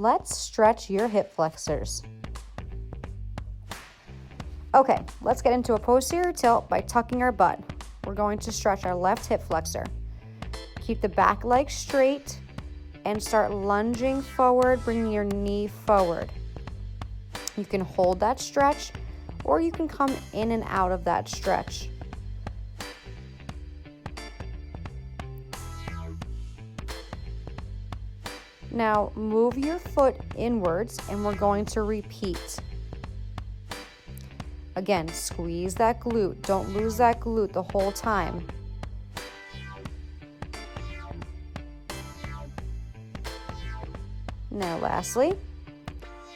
let's stretch your hip flexors. Okay, let's get into a posterior tilt by tucking our butt. We're going to stretch our left hip flexor. Keep the back leg straight and start lunging forward, bringing your knee forward. You can hold that stretch or you can come in and out of that stretch. Now move your foot inwards and we're going to repeat. Again, squeeze that glute. Don't lose that glute the whole time. Now lastly,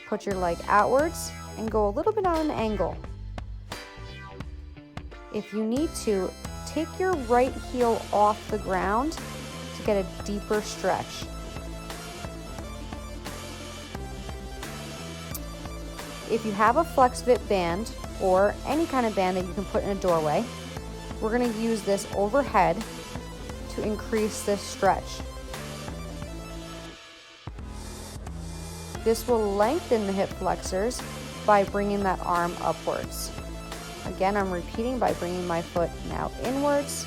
put your leg outwards and go a little bit on an angle. If you need to, take your right heel off the ground to get a deeper stretch. If you have a flexvit band or any kind of band that you can put in a doorway, we're going to use this overhead to increase this stretch. This will lengthen the hip flexors by bringing that arm upwards. Again, I'm repeating by bringing my foot now inwards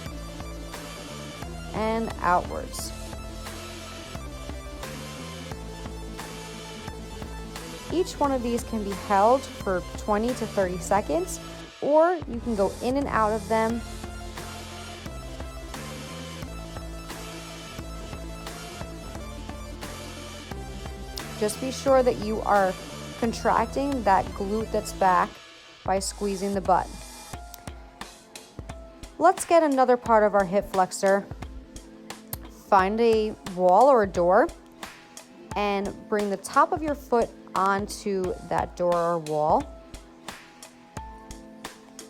and outwards. Each one of these can be held for 20 to 30 seconds, or you can go in and out of them. Just be sure that you are contracting that glute that's back by squeezing the butt. Let's get another part of our hip flexor. Find a wall or a door and bring the top of your foot onto that door or wall.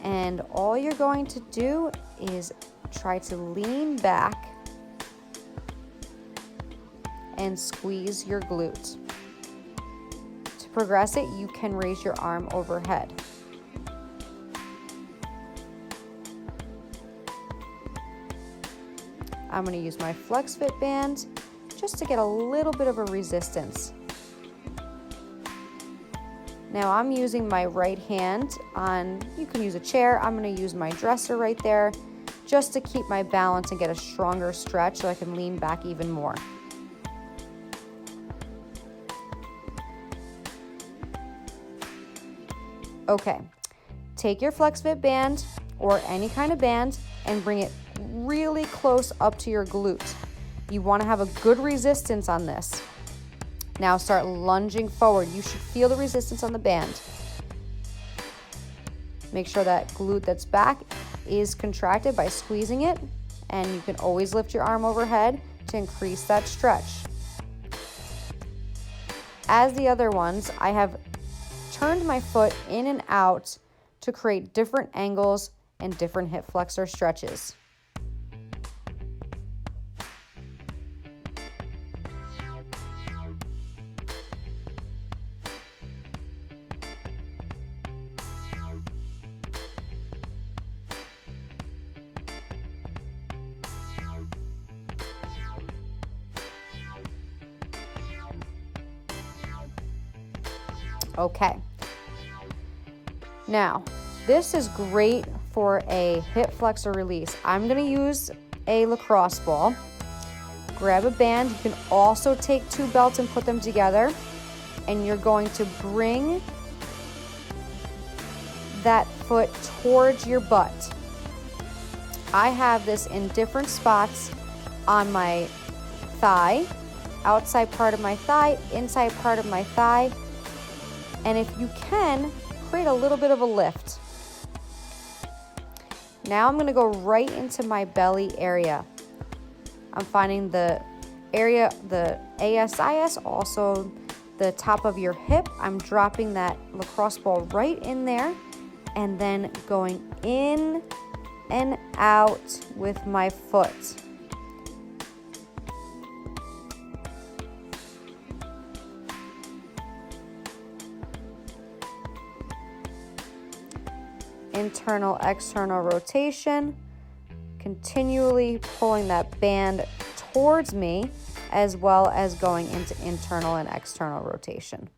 And all you're going to do is try to lean back and squeeze your glute. To progress it, you can raise your arm overhead. I'm going to use my flexvit band just to get a little bit of a resistance. Now I'm using my right hand on, you can use a chair, I'm going to use my dresser right there just to keep my balance and get a stronger stretch so I can lean back even more. Okay, take your flexvit band or any kind of band and bring it really close up to your glute. You want to have a good resistance on this. Now start lunging forward. You should feel the resistance on the band. Make sure that glute that's back is contracted by squeezing it, and you can always lift your arm overhead to increase that stretch. As the other ones, I have turned my foot in and out to create different angles and different hip flexor stretches. Okay, now this is great for a hip flexor release. I'm going to use a lacrosse ball. Grab a band. You can also take two belts and put them together, and you're going to bring that foot towards your butt. I have this in different spots on my thigh, outside part of my thigh, inside part of my thigh. And if you can, create a little bit of a lift. Now I'm going to go right into my belly area. I'm finding the area, the ASIS, also the top of your hip. I'm dropping that lacrosse ball right in there and then going in and out with my foot. Internal, external rotation, continually pulling that band towards me as well as going into internal and external rotation.